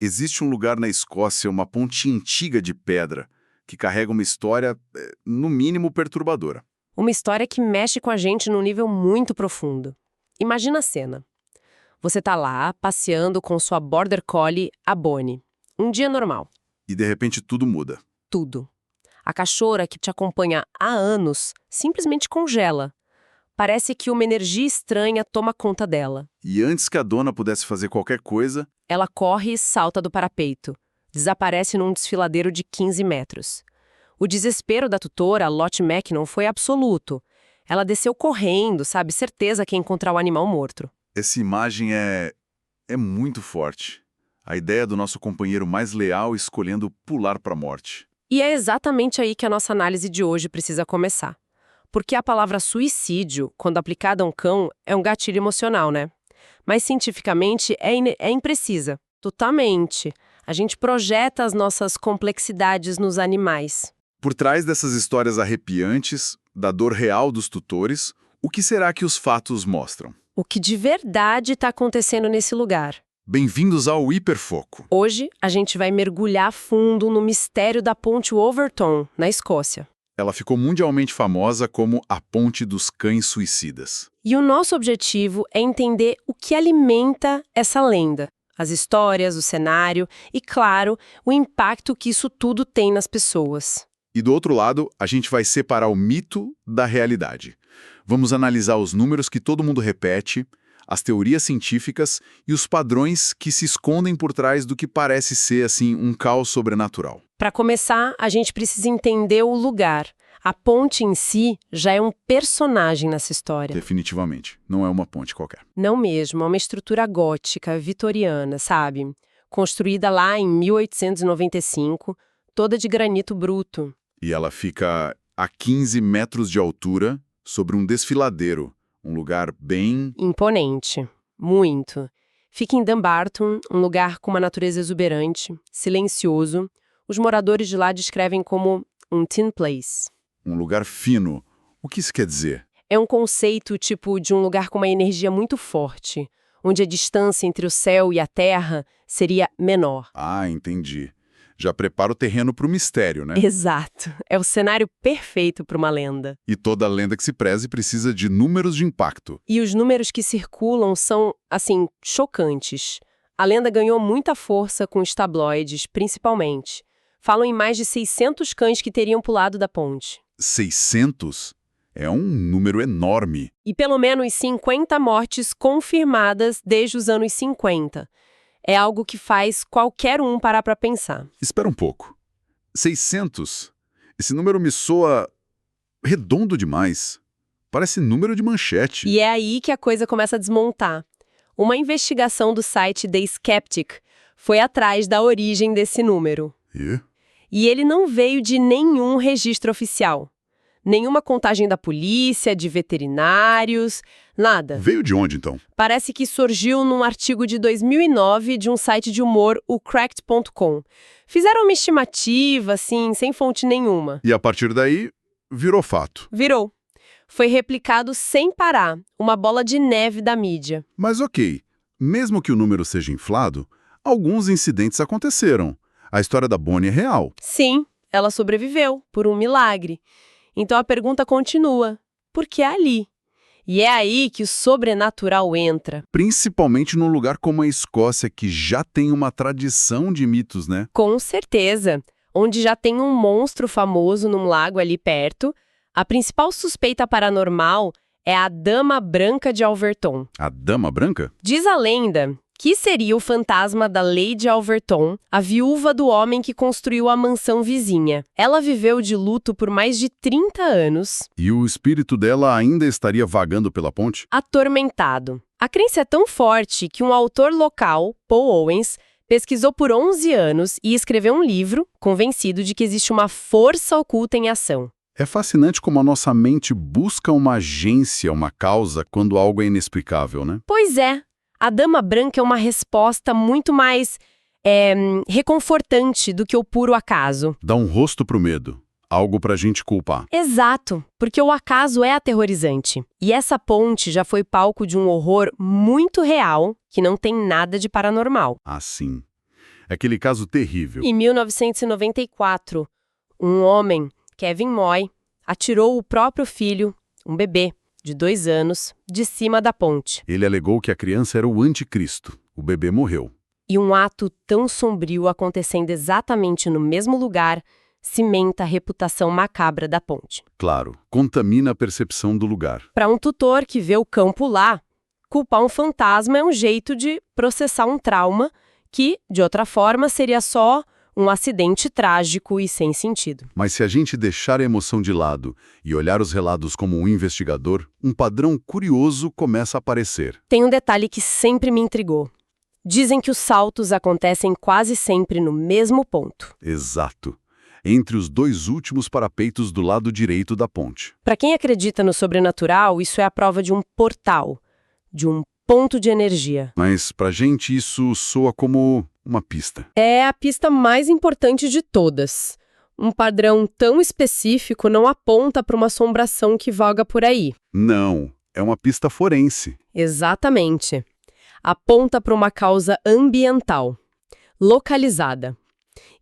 Existe um lugar na Escócia, uma ponte antiga de pedra, que carrega uma história, no mínimo, perturbadora. Uma história que mexe com a gente num nível muito profundo. Imagina a cena. Você tá lá, passeando com sua Border Collie, a Bonnie. Um dia normal. E de repente tudo muda. Tudo. A cachorra que te acompanha há anos simplesmente congela. Parece que uma energia estranha toma conta dela. E antes que a dona pudesse fazer qualquer coisa, Ela corre e salta do parapeito. Desaparece num desfiladeiro de 15 metros. O desespero da tutora, Lottie Mackinnon, foi absoluto. Ela desceu correndo, sabe? Certeza que ia encontrar o animal morto. essa imagem é muito forte. A ideia do nosso companheiro mais leal escolhendo pular para a morte. E é exatamente aí que a nossa análise de hoje precisa começar. Porque a palavra suicídio, quando aplicada a um cão, é um gatilho emocional, né? Mas cientificamente é imprecisa. Totalmente. A gente projeta as nossas complexidades nos animais. Por trás dessas histórias arrepiantes, da dor real dos tutores, o que será que os fatos mostram? O que de verdade está acontecendo nesse lugar? Bem-vindos ao Hiperfoco. Hoje, a gente vai mergulhar fundo no mistério da ponte Overton, na Escócia. Ela ficou mundialmente famosa como a Ponte dos Cães Suicidas. E o nosso objetivo é entender o que alimenta essa lenda. As histórias, o cenário e, claro, o impacto que isso tudo tem nas pessoas. E do outro lado, a gente vai separar o mito da realidade. Vamos analisar os números que todo mundo repete, as teorias científicas e os padrões que se escondem por trás do que parece ser, assim, um caos sobrenatural. Para começar, a gente precisa entender o lugar. A ponte em si já é um personagem nessa história. Definitivamente. Não é uma ponte qualquer. Não mesmo, é uma estrutura gótica, vitoriana, sabe? Construída lá em 1895, toda de granito bruto. E ela fica a 15 metros de altura sobre um desfiladeiro. Um lugar bem... Imponente. Muito. Fica em Dumbarton, um lugar com uma natureza exuberante, silencioso. Os moradores de lá descrevem como um teen place. Um lugar fino. O que isso quer dizer? É um conceito tipo de um lugar com uma energia muito forte, onde a distância entre o céu e a terra seria menor. Ah, entendi. Já prepara o terreno para o mistério, né? Exato. É o cenário perfeito para uma lenda. E toda lenda que se preze precisa de números de impacto. E os números que circulam são, assim, chocantes. A lenda ganhou muita força com os tabloides, principalmente. Falam em mais de 600 cães que teriam pulado da ponte. 600? É um número enorme. E pelo menos 50 mortes confirmadas desde os anos 50. É algo que faz qualquer um parar para pensar. Espera um pouco. 600? Esse número me soa redondo demais. Parece número de manchete. E é aí que a coisa começa a desmontar. Uma investigação do site The Skeptic foi atrás da origem desse número. E ele não veio de nenhum registro oficial. Nenhuma contagem da polícia, de veterinários, nada. Veio de onde, então? Parece que surgiu num artigo de 2009 de um site de humor, o Cracked.com. Fizeram uma estimativa, assim, sem fonte nenhuma. E a partir daí, virou fato. Virou. Foi replicado sem parar, uma bola de neve da mídia. Mas ok, mesmo que o número seja inflado, alguns incidentes aconteceram. A história da Bonnie é real. Sim, ela sobreviveu, por um milagre. Então a pergunta continua, por que ali? E é aí que o sobrenatural entra. Principalmente num lugar como a Escócia, que já tem uma tradição de mitos, né? Com certeza. Onde já tem um monstro famoso num lago ali perto, a principal suspeita paranormal é a Dama Branca de Alverton. A Dama Branca? Diz a lenda que seria o fantasma da Lady Alverton, a viúva do homem que construiu a mansão vizinha. Ela viveu de luto por mais de 30 anos. E o espírito dela ainda estaria vagando pela ponte? Atormentado. A crença é tão forte que um autor local, Paul Owens, pesquisou por 11 anos e escreveu um livro, convencido de que existe uma força oculta em ação. É fascinante como a nossa mente busca uma agência, uma causa, quando algo é inexplicável, né? Pois é. A Dama Branca é uma resposta muito mais reconfortante do que o puro acaso. Dá um rosto pro medo. Algo pra gente culpar. Exato, porque o acaso é aterrorizante. E essa ponte já foi palco de um horror muito real, que não tem nada de paranormal. Ah, sim. Aquele caso terrível. Em 1994, um homem, Kevin Moy, atirou o próprio filho, um bebê de 2 anos, de cima da ponte. Ele alegou que a criança era o anticristo. O bebê morreu. E um ato tão sombrio acontecendo exatamente no mesmo lugar cimenta a reputação macabra da ponte. Claro, contamina a percepção do lugar. Para um tutor que vê o cão pular, culpar um fantasma é um jeito de processar um trauma que, de outra forma, seria só um acidente trágico e sem sentido. Mas se a gente deixar a emoção de lado e olhar os relatos como um investigador, um padrão curioso começa a aparecer. Tem um detalhe que sempre me intrigou. Dizem que os saltos acontecem quase sempre no mesmo ponto. Exato. Entre os 2 últimos parapeitos do lado direito da ponte. Para quem acredita no sobrenatural, isso é a prova de um portal, de um ponto de energia. Mas pra gente isso soa como uma pista. É a pista mais importante de todas. Um padrão tão específico não aponta para uma assombração que vaga por aí. Não, é uma pista forense. Exatamente. Aponta para uma causa ambiental, localizada.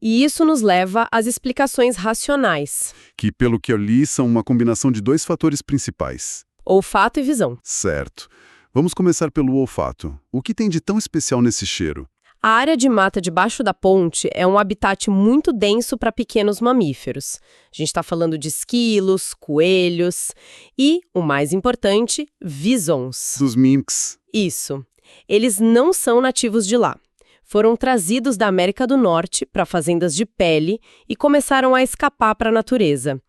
E isso nos leva às explicações racionais. Que, pelo que eu li, são uma combinação de 2 fatores principais. Olfato e visão. Certo. Vamos começar pelo olfato. O que tem de tão especial nesse cheiro? A área de mata debaixo da ponte é um habitat muito denso para pequenos mamíferos. A gente está falando de esquilos, coelhos e, o mais importante, visons. Dos minks. Isso. Eles não são nativos de lá. Foram trazidos da América do Norte para fazendas de pele e começaram a escapar para a natureza.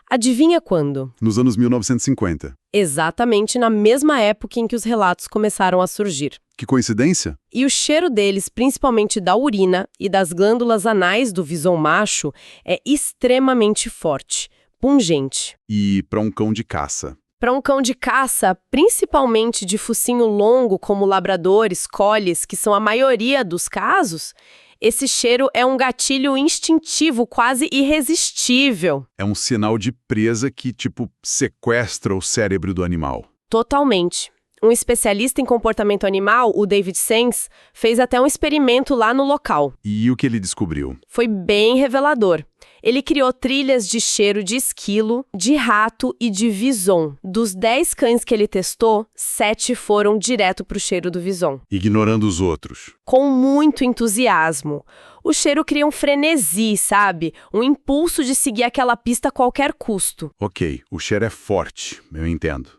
Adivinha quando? Nos anos 1950. Exatamente na mesma época em que os relatos começaram a surgir. Que coincidência? E o cheiro deles, principalmente da urina e das glândulas anais do vison macho, é extremamente forte, pungente. E para um cão de caça? Para um cão de caça, principalmente de focinho longo, como labradores, collies, que são a maioria dos casos, esse cheiro é um gatilho instintivo, quase irresistível. É um sinal de presa que, tipo, sequestra o cérebro do animal. Totalmente. Um especialista em comportamento animal, o David Sands, fez até um experimento lá no local. E o que ele descobriu? Foi bem revelador. Ele criou trilhas de cheiro de esquilo, de rato e de vison. Dos 10 cães que ele testou, 7 foram direto para o cheiro do vison. Ignorando os outros. Com muito entusiasmo. O cheiro cria um frenesi, sabe? Um impulso de seguir aquela pista a qualquer custo. Ok, o cheiro é forte, eu entendo.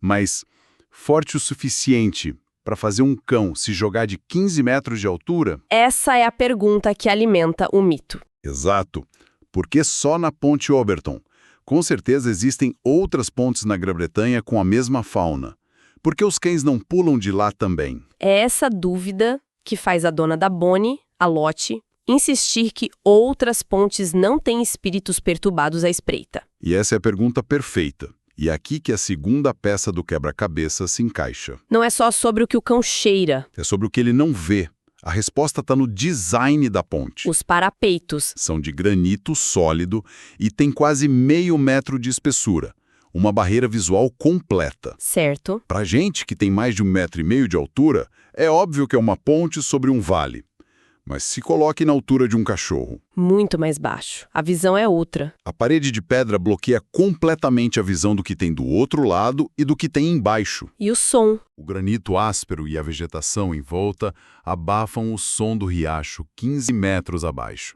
Mas forte o suficiente para fazer um cão se jogar de 15 metros de altura? Essa é a pergunta que alimenta o mito. Exato. Por que só na Ponte Oberton? Com certeza existem outras pontes na Grã-Bretanha com a mesma fauna. Por que os cães não pulam de lá também? É essa dúvida que faz a dona da Bonnie, a Lottie, insistir que outras pontes não têm espíritos perturbados à espreita. E essa é a pergunta perfeita. E é aqui que a segunda peça do quebra-cabeça se encaixa. Não é só sobre o que o cão cheira. É sobre o que ele não vê. A resposta está no design da ponte. Os parapeitos. São de granito sólido e tem quase meio metro de espessura. Uma barreira visual completa. Certo. Pra gente que tem mais de 1,5 metro de altura, é óbvio que é uma ponte sobre um vale. Mas se coloque na altura de um cachorro. Muito mais baixo. A visão é outra. A parede de pedra bloqueia completamente a visão do que tem do outro lado e do que tem embaixo. E o som? O granito áspero e a vegetação em volta abafam o som do riacho 15 metros abaixo.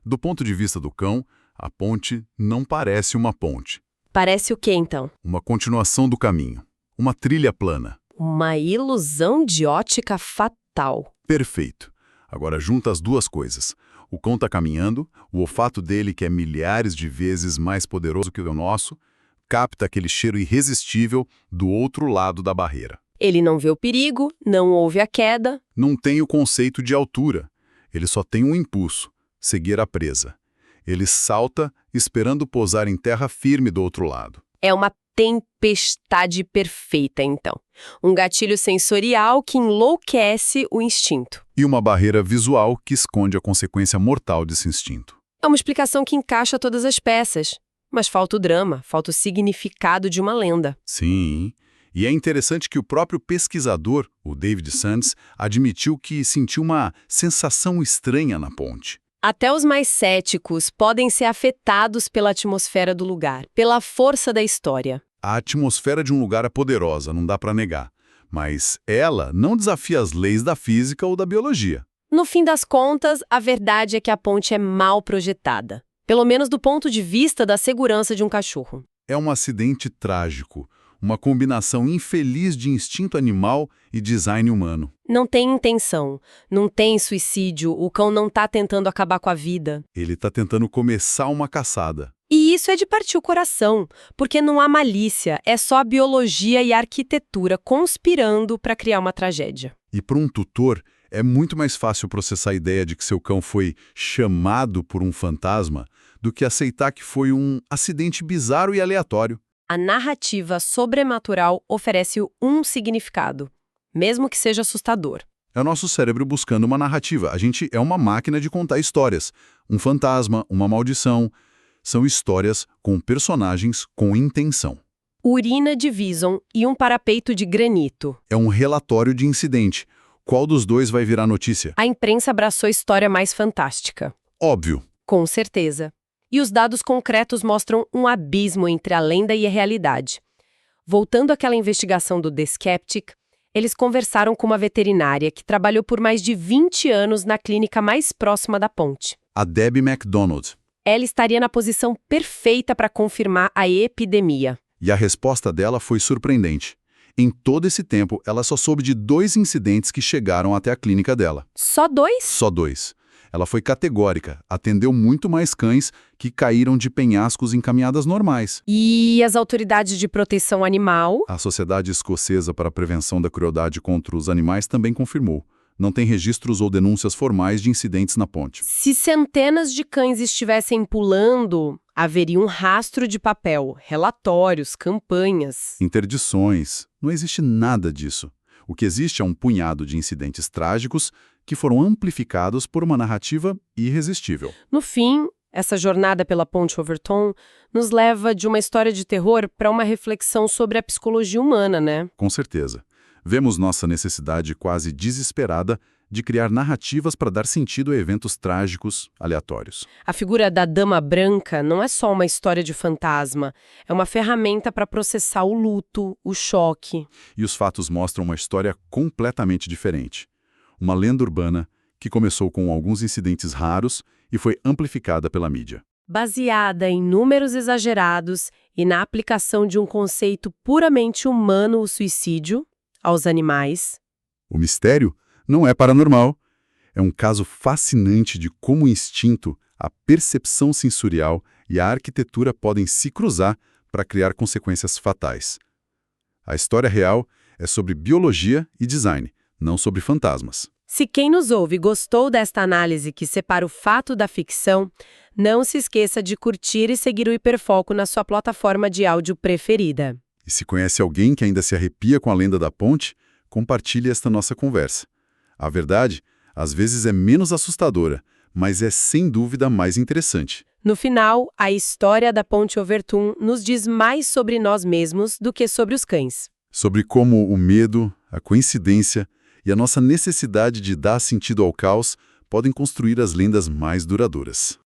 Do ponto de vista do cão, a ponte não parece uma ponte. Parece o quê, então? Uma continuação do caminho. Uma trilha plana. Uma ilusão de ótica fatal. Perfeito. Agora junta as duas coisas. O cão está caminhando, o olfato dele, que é milhares de vezes mais poderoso que o nosso, capta aquele cheiro irresistível do outro lado da barreira. Ele não vê o perigo, não ouve a queda. Não tem o conceito de altura. Ele só tem um impulso, seguir a presa. Ele salta, esperando pousar em terra firme do outro lado. É uma tempestade perfeita, então. Um gatilho sensorial que enlouquece o instinto. E uma barreira visual que esconde a consequência mortal desse instinto. É uma explicação que encaixa todas as peças. Mas falta o drama, falta o significado de uma lenda. Sim, E é interessante que o próprio pesquisador, o David Sands, admitiu que sentiu uma sensação estranha na ponte. Até os mais céticos podem ser afetados pela atmosfera do lugar, pela força da história. A atmosfera de um lugar é poderosa, não dá para negar. Mas ela não desafia as leis da física ou da biologia. No fim das contas, a verdade é que a ponte é mal projetada. Pelo menos do ponto de vista da segurança de um cachorro. É um acidente trágico, uma combinação infeliz de instinto animal e design humano. Não tem intenção, não tem suicídio, o cão não está tentando acabar com a vida. Ele está tentando começar uma caçada. E isso é de partir o coração, porque não há malícia, é só a biologia e a arquitetura conspirando para criar uma tragédia. E para um tutor, é muito mais fácil processar a ideia de que seu cão foi chamado por um fantasma do que aceitar que foi um acidente bizarro e aleatório. A narrativa sobrenatural oferece um significado, mesmo que seja assustador. É o nosso cérebro buscando uma narrativa. A gente é uma máquina de contar histórias. Um fantasma, uma maldição. São histórias com personagens com intenção. Urina de Vison e um parapeito de granito. É um relatório de incidente. Qual dos dois vai virar notícia? A imprensa abraçou a história mais fantástica. Óbvio. Com certeza. E os dados concretos mostram um abismo entre a lenda e a realidade. Voltando àquela investigação do The Skeptic, eles conversaram com uma veterinária que trabalhou por mais de 20 anos na clínica mais próxima da ponte. A Debbie MacDonald. Ela estaria na posição perfeita para confirmar a epidemia. E a resposta dela foi surpreendente. Em todo esse tempo, ela só soube de 2 incidentes que chegaram até a clínica dela. Só 2? Só 2. Ela foi categórica, atendeu muito mais cães que caíram de penhascos em caminhadas normais. E as autoridades de proteção animal? A Sociedade Escocesa para a Prevenção da Crueldade contra os Animais também confirmou. Não tem registros ou denúncias formais de incidentes na ponte. Se centenas de cães estivessem pulando, haveria um rastro de papel, relatórios, campanhas. Interdições. Não existe nada disso. O que existe é um punhado de incidentes trágicos que foram amplificados por uma narrativa irresistível. No fim, essa jornada pela Ponte Overton nos leva de uma história de terror para uma reflexão sobre a psicologia humana, né? Com certeza. Vemos nossa necessidade quase desesperada de criar narrativas para dar sentido a eventos trágicos, aleatórios. A figura da Dama Branca não é só uma história de fantasma, é uma ferramenta para processar o luto, o choque. E os fatos mostram uma história completamente diferente. Uma lenda urbana que começou com alguns incidentes raros e foi amplificada pela mídia. Baseada em números exagerados e na aplicação de um conceito puramente humano, o suicídio, aos animais. O mistério não é paranormal. É um caso fascinante de como o instinto, a percepção sensorial e a arquitetura podem se cruzar para criar consequências fatais. A história real é sobre biologia e design, não sobre fantasmas. Se quem nos ouve gostou desta análise que separa o fato da ficção, não se esqueça de curtir e seguir o Hiperfoco na sua plataforma de áudio preferida. E se conhece alguém que ainda se arrepia com a lenda da ponte, compartilhe esta nossa conversa. A verdade, às vezes, é menos assustadora, mas é sem dúvida mais interessante. No final, a história da Ponte Overton nos diz mais sobre nós mesmos do que sobre os cães. Sobre como o medo, a coincidência e a nossa necessidade de dar sentido ao caos podem construir as lendas mais duradouras.